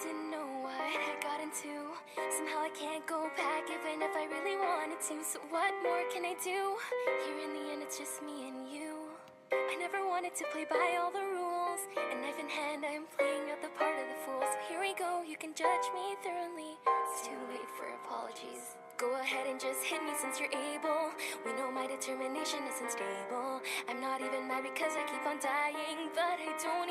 didn't know what I got into. Somehow I can't go back even if I really wanted to. So what more can I do? Here in the end it's just me and you. I never wanted to play by all the rules, and knife in hand I'm playing out the part of the fool. So here we go, you can judge me thoroughly. It's too late for apologies. Go ahead and just hit me since you're able. We know my determination is unstable. I'm not even mad because I keep on dying, but I don't